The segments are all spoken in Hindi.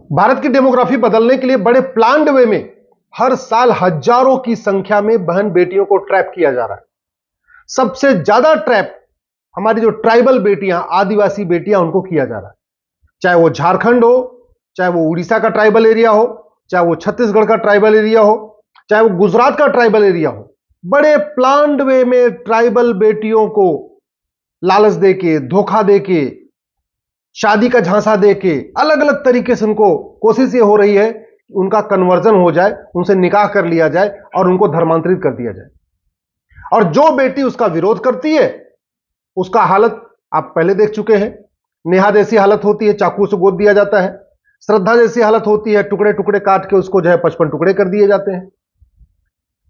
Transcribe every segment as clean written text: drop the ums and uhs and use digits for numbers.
भारत की डेमोग्राफी बदलने के लिए बड़े प्लान्ड वे में हर साल हजारों की संख्या में बहन बेटियों को ट्रैप किया जा रहा है। सबसे ज्यादा ट्रैप हमारी जो ट्राइबल बेटियां, आदिवासी बेटियां, उनको किया जा रहा है। चाहे वो झारखंड हो, चाहे वो उड़ीसा का ट्राइबल एरिया हो, चाहे वो छत्तीसगढ़ का ट्राइबल एरिया हो, चाहे वो गुजरात का ट्राइबल एरिया हो, बड़े प्लान्ड वे में ट्राइबल बेटियों को लालच देके, धोखा देके, शादी का झांसा देके, अलग अलग तरीके से उनको कोशिश ये हो रही है कि उनका कन्वर्जन हो जाए, उनसे निकाह कर लिया जाए और उनको धर्मांतरित कर दिया जाए। और जो बेटी उसका विरोध करती है उसका हालत आप पहले देख चुके हैं। नेहा जैसी हालत होती है, चाकू से गोद दिया जाता है। श्रद्धा जैसी हालत होती है, टुकड़े टुकड़े काट के उसको जो है 55 टुकड़े कर दिए जाते हैं।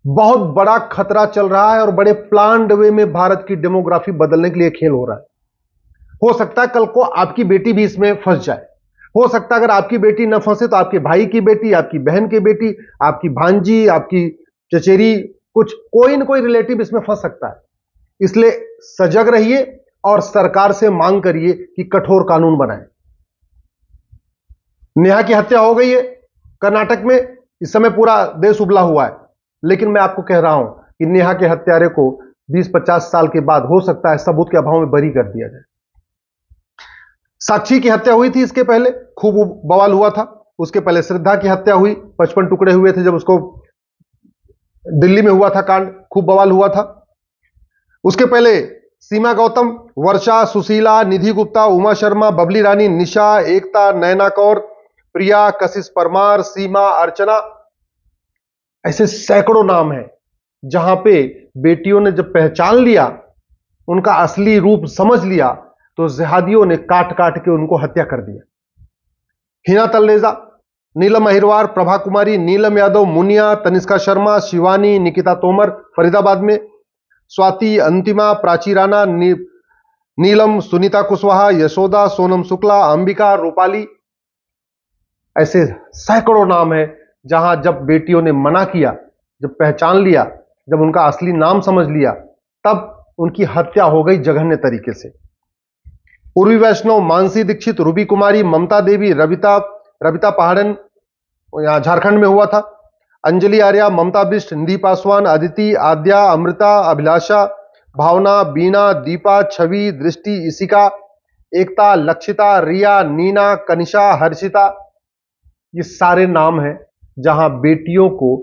बहुत बड़ा खतरा चल रहा है और बड़े प्लान्ड वे में भारत की डेमोग्राफी बदलने के लिए खेल हो रहा है। हो सकता है कल को आपकी बेटी भी इसमें फंस जाए। हो सकता है अगर आपकी बेटी न फंसे तो आपके भाई की बेटी, आपकी बहन की बेटी, आपकी भांजी, आपकी चचेरी, कुछ कोई न कोई रिलेटिव इसमें फंस सकता है। इसलिए सजग रहिए और सरकार से मांग करिए कि कठोर कानून बनाएं। नेहा की हत्या हो गई है कर्नाटक में, इस समय पूरा देश उबला हुआ है, लेकिन मैं आपको कह रहा हूं कि नेहा के हत्यारे को 20-50 साल के बाद हो सकता है सबूत के अभाव में बरी कर दिया जाए। साक्षी की हत्या हुई थी, इसके पहले खूब बवाल हुआ था। उसके पहले श्रद्धा की हत्या हुई, 55 टुकड़े हुए थे जब उसको, दिल्ली में हुआ था कांड, खूब बवाल हुआ था। उसके पहले सीमा गौतम, वर्षा, सुशीला, निधि गुप्ता, उमा शर्मा, बबली रानी, निशा, एकता, नैना कौर, प्रिया, कशिश परमार, सीमा, अर्चना, ऐसे सैकड़ों नाम हैं जहां पे बेटियों ने जब पहचान लिया, उनका असली रूप समझ लिया, तो जिहादियों ने काट काट के उनको हत्या कर दिया। हिना तल्लेजा, नीलम अहिरवार, प्रभा कुमारी, नीलम यादव, मुनिया, तनिष्का शर्मा, शिवानी, निकिता तोमर फरीदाबाद में, स्वाति, अंतिमा, प्राची राणा, नीलम, सुनीता कुशवाहा, यशोदा, सोनम शुक्ला, अंबिका, रूपाली, ऐसे सैकड़ों नाम है जहां जब बेटियों ने मना किया, जब पहचान लिया, जब उनका असली नाम समझ लिया, तब उनकी हत्या हो गई जघन्य तरीके से। उर्वी वैष्णव, मानसी दीक्षित, रूबी कुमारी, ममता देवी, रविता पहाड़न, यहां झारखंड में हुआ था, अंजलि आर्या, ममता बिष्ट, निधि पासवान, अदिति, आद्या, अमृता, अभिलाषा, भावना, बीना, दीपा, छवि, दृष्टि, इशिका, एकता, लक्षिता, रिया, नीना, कनिषा, हर्षिता, ये सारे नाम हैं जहां बेटियों को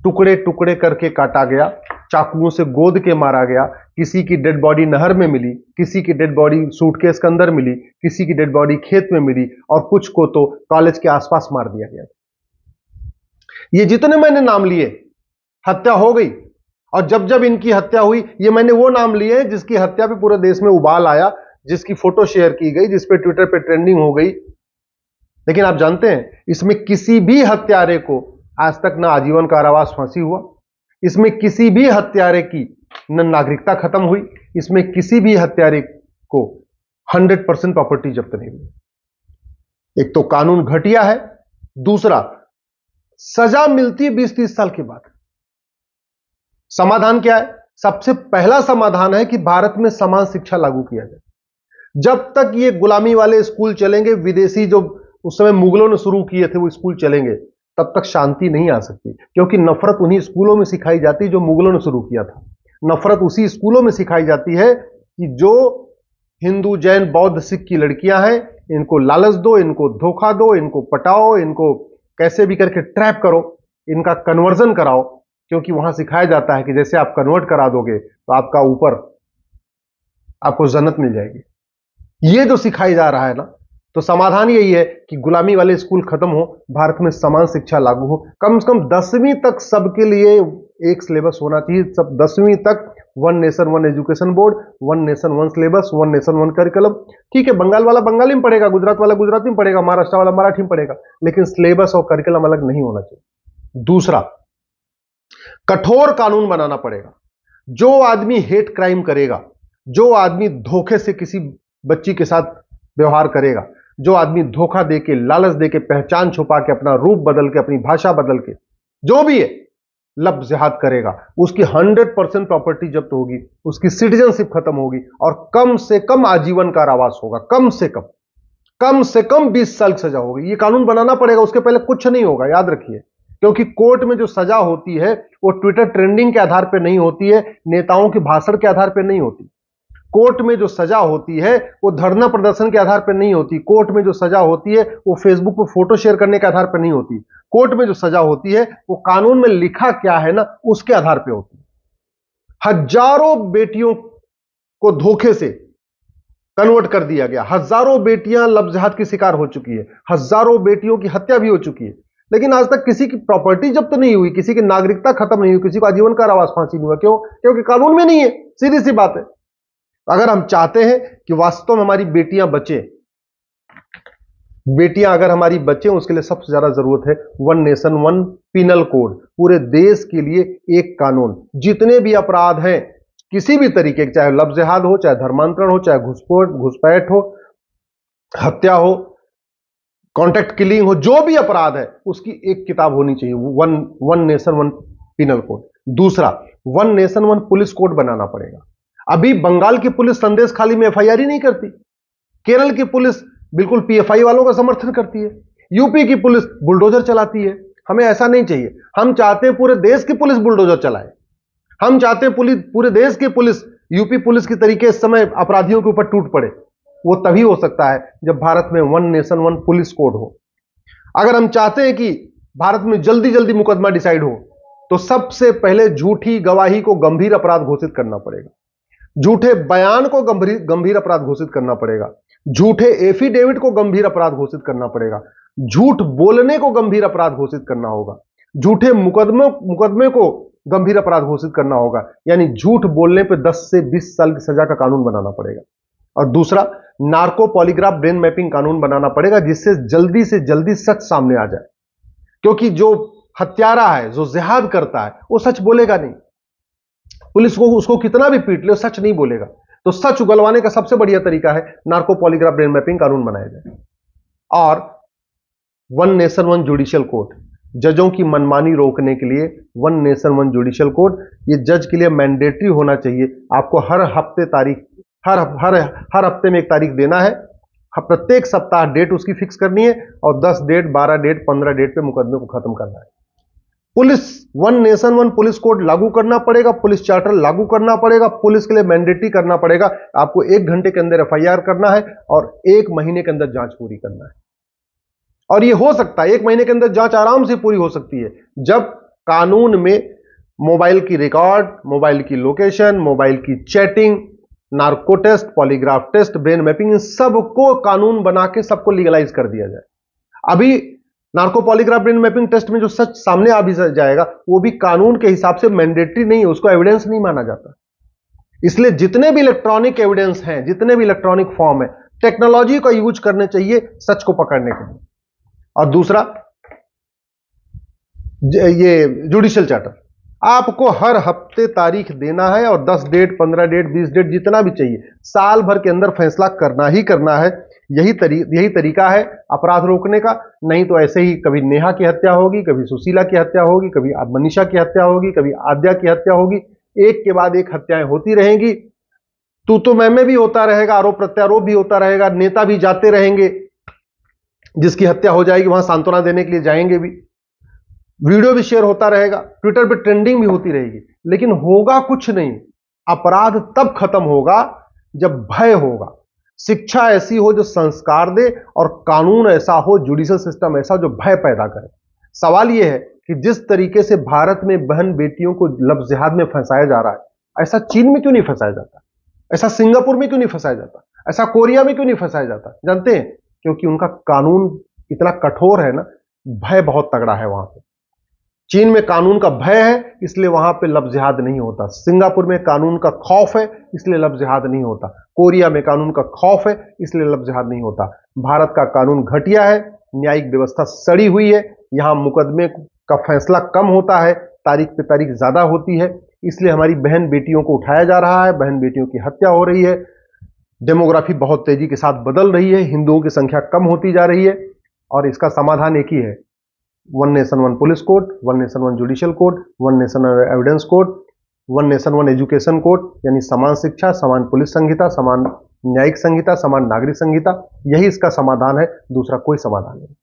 टुकड़े टुकड़े करके काटा गया, चाकुओं से गोद के मारा गया। किसी की डेड बॉडी नहर में मिली, किसी की डेड बॉडी सूटकेस के अंदर मिली, किसी की डेड बॉडी खेत में मिली और कुछ को तो कॉलेज के आसपास मार दिया गया। ये जितने मैंने नाम लिए, हत्या हो गई। और जब जब इनकी हत्या हुई, ये मैंने वो नाम लिए जिसकी हत्या पे पूरे देश में उबाल आया, जिसकी फोटो शेयर की गई, जिसपे ट्विटर पे ट्रेंडिंग हो गई। लेकिन आप जानते हैं, इसमें किसी भी हत्यारे को आज तक ना आजीवन कारावास, फांसी हुआ, इसमें किसी भी हत्यारे की न नागरिकता खत्म हुई, इसमें किसी भी हत्यारे को 100% प्रॉपर्टी जब्त नहीं हुई। एक तो कानून घटिया है, दूसरा सजा मिलती है 20-30 साल के बाद। समाधान क्या है? सबसे पहला समाधान है कि भारत में समान शिक्षा लागू किया जाए। जब तक ये गुलामी वाले स्कूल चलेंगे, विदेशी जो उस समय मुगलों ने शुरू किए थे वो स्कूल चलेंगे, तब तक शांति नहीं आ सकती। क्योंकि नफरत उन्हीं स्कूलों में सिखाई जाती है जो मुगलों ने शुरू किया था। नफरत उसी स्कूलों में सिखाई जाती है कि जो हिंदू, जैन, बौद्ध, सिख की लड़कियां हैं, इनको लालच दो, इनको धोखा दो, इनको पटाओ, इनको कैसे भी करके ट्रैप करो, इनका कन्वर्जन कराओ। क्योंकि वहां सिखाया जाता है कि जैसे आप कन्वर्ट करा दोगे तो आपका ऊपर आपको जन्नत मिल जाएगी। ये जो सिखाई जा रहा है ना, तो समाधान यही है कि गुलामी वाले स्कूल खत्म हो, भारत में समान शिक्षा लागू हो। कम से कम 10वीं तक सबके लिए एक सिलेबस होना चाहिए। सब 10वीं तक one nation one education board, one nation one syllabus, one nation one curriculum. ठीक है, बंगाल वाला बंगाली में पढ़ेगा, गुजरात वाला गुजराती में पढ़ेगा, महाराष्ट्र वाला मराठी में पढ़ेगा, लेकिन सिलेबस और करिकुलम अलग नहीं होना चाहिए। दूसरा, कठोर कानून बनाना पड़ेगा। जो आदमी हेट क्राइम करेगा, जो आदमी धोखे से किसी बच्ची के साथ व्यवहार करेगा, जो आदमी धोखा देके, लालच देके, पहचान छुपा के, अपना रूप बदल के, अपनी भाषा बदल के, जो भी है लब जिहाद करेगा, उसकी 100% प्रॉपर्टी जब्त होगी, उसकी सिटीजनशिप खत्म होगी और कम से कम आजीवन कारावास होगा, कम से कम। कम से कम 20 साल की सजा होगी। ये कानून बनाना पड़ेगा, उसके पहले कुछ नहीं होगा, याद रखिए। क्योंकि कोर्ट में जो सजा होती है वो ट्विटर ट्रेंडिंग के आधार पर नहीं होती है, नेताओं के भाषण के आधार पर नहीं होती। कोर्ट में जो सजा होती है वो धरना प्रदर्शन के आधार पर नहीं होती। कोर्ट में जो सजा होती है वो फेसबुक पर फोटो शेयर करने के आधार पर नहीं होती। कोर्ट में जो सजा होती है वो कानून में लिखा क्या है ना, उसके आधार पर होती है। हजारों बेटियों को धोखे से कन्वर्ट कर दिया गया, हजारों बेटियां लव जिहाद की शिकार हो चुकी है, हजारों बेटियों की हत्या भी हो चुकी है, लेकिन आज तक किसी की प्रॉपर्टी जब्त नहीं हुई, किसी की नागरिकता खत्म नहीं हुई, किसी को आजीवन कारावास फांसी नहीं हुआ। क्यों? क्योंकि कानून में नहीं है। सीधी सी बात है। अगर हम चाहते हैं कि वास्तव में हमारी बेटियां बचे, बेटियां अगर हमारी बचे, उसके लिए सबसे ज्यादा जरूरत है one nation one penal code. पूरे देश के लिए एक कानून, जितने भी अपराध हैं किसी भी तरीके के, चाहे लव जिहाद हो, चाहे धर्मांतरण हो, चाहे घुसपैठ हो, हत्या हो, कॉन्ट्रैक्ट किलिंग हो, जो भी अपराध है उसकी एक किताब होनी चाहिए, one nation one penal code. दूसरा, one nation one police code बनाना पड़ेगा। अभी बंगाल की पुलिस संदेश खाली में एफआईआर ही नहीं करती, केरल की पुलिस बिल्कुल पीएफआई वालों का समर्थन करती है, यूपी की पुलिस बुलडोजर चलाती है। हमें ऐसा नहीं चाहिए। हम चाहते हैं पूरे देश की पुलिस बुलडोजर चलाए। हम चाहते हैं पूरे देश की पुलिस यूपी पुलिस की तरीके इस समय अपराधियों के ऊपर टूट पड़े। वो तभी हो सकता है जब भारत में one nation one police code हो। अगर हम चाहते हैं कि भारत में जल्दी जल्दी मुकदमा डिसाइड हो, तो सबसे पहले झूठी गवाही को गंभीर अपराध घोषित करना पड़ेगा, झूठे बयान को गंभीर अपराध घोषित करना पड़ेगा, झूठे एफिडेविट को गंभीर अपराध घोषित करना पड़ेगा, झूठ बोलने को गंभीर अपराध घोषित करना होगा, झूठे मुकदमे को गंभीर अपराध घोषित करना होगा। यानी झूठ बोलने पे 10 से 20 साल की सजा का कानून बनाना पड़ेगा। और दूसरा, नार्को पॉलीग्राफ ब्रेन मैपिंग कानून बनाना पड़ेगा, जिससे जल्दी से जल्दी सच सामने आ जाए। क्योंकि जो हत्यारा है, जो जिहाद करता है, वो सच बोलेगा नहीं। पुलिस को उसको कितना भी पीट ले, सच नहीं बोलेगा। तो सच उगलवाने का सबसे बढ़िया तरीका है नार्को पॉलीग्राफ ब्रेन मैपिंग कानून बनाया जाए। और one nation one judicial code, जजों की मनमानी रोकने के लिए one nation one judicial code, ये जज के लिए मैंडेटरी होना चाहिए। आपको हर हफ्ते तारीख, हर हफ्ते में एक तारीख देना है, प्रत्येक सप्ताह डेट उसकी फिक्स करनी है, और 10 डेट, 12 डेट, 15 डेट पे मुकदमे को खत्म करना है। Police one nation one police code लागू करना पड़ेगा, पुलिस चार्टर लागू करना पड़ेगा, पुलिस के लिए मैंडेटरी करना पड़ेगा। आपको 1 घंटे के अंदर एफआईआर करना है और 1 महीने के अंदर जांच पूरी करना है। और यह हो सकता है 1 महीने के अंदर जांच आराम से पूरी हो सकती है, जब कानून में मोबाइल की रिकॉर्ड, मोबाइल की लोकेशन, मोबाइल की chatting, narco test, polygraph test, brain mapping, इन सबको कानून बना के सबको लीगलाइज कर दिया जाए। अभी narco polygraph brain mapping test में जो सच सामने आ भी जाएगा, वो भी कानून के हिसाब से मैंडेटरी नहीं है, उसको एविडेंस नहीं माना जाता। इसलिए जितने भी इलेक्ट्रॉनिक एविडेंस हैं, जितने भी इलेक्ट्रॉनिक फॉर्म है, टेक्नोलॉजी का यूज करने चाहिए सच को पकड़ने के लिए। और दूसरा, ये जुडिशियल चार्टर, आपको हर हफ्ते तारीख देना है और 10 डेट, 15 डेट, 20 डेट, जितना भी चाहिए, साल भर के अंदर फैसला करना ही करना है। यही तरीका है अपराध रोकने का। नहीं तो ऐसे ही कभी नेहा की हत्या होगी, कभी सुशीला की हत्या होगी, कभी मनीषा की हत्या होगी, कभी आद्या की हत्या होगी, एक के बाद एक हत्याएं होती रहेंगी। तो मैं भी होता रहेगा, आरोप प्रत्यारोप भी होता रहेगा, नेता भी जाते रहेंगे, जिसकी हत्या हो जाएगी वहां सांत्वना देने के लिए जाएंगे भी, वीडियो भी शेयर होता रहेगा, ट्विटर पे ट्रेंडिंग भी होती रहेगी, लेकिन होगा कुछ नहीं। अपराध तब खत्म होगा जब भय होगा, शिक्षा ऐसी हो जो संस्कार दे, और कानून ऐसा हो, जुडिशियल सिस्टम ऐसा जो भय पैदा करे। सवाल यह है कि जिस तरीके से भारत में बहन बेटियों को लव जिहाद में फंसाया जा रहा है, ऐसा चीन में क्यों नहीं फंसाया जाता, ऐसा सिंगापुर में क्यों नहीं फंसाया जाता, ऐसा कोरिया में क्यों नहीं फंसाया जाता? जानते हैं, क्योंकि उनका कानून इतना कठोर है ना, भय बहुत तगड़ा है वहां पे। चीन में कानून का भय है, इसलिए वहां पे लव जिहाद नहीं होता। सिंगापुर में कानून का खौफ है, इसलिए लव जिहाद नहीं होता। कोरिया में कानून का खौफ है, इसलिए लव जिहाद नहीं होता। भारत का कानून घटिया है, न्यायिक व्यवस्था सड़ी हुई है, यहां मुकदमे का फैसला कम होता है, तारीख पे तारीख ज्यादा होती है, इसलिए हमारी बहन बेटियों को उठाया जा रहा है, बहन बेटियों की हत्या हो रही है, डेमोग्राफी बहुत तेजी के साथ बदल रही है, हिंदुओं की संख्या कम होती जा रही है। और इसका समाधान एक ही है, one nation one police code, one nation one judicial code, one nation evidence code, one nation one education code, यानी समान शिक्षा, समान पुलिस संहिता, समान न्यायिक संहिता, समान नागरिक संहिता, यही इसका समाधान है, दूसरा कोई समाधान नहीं।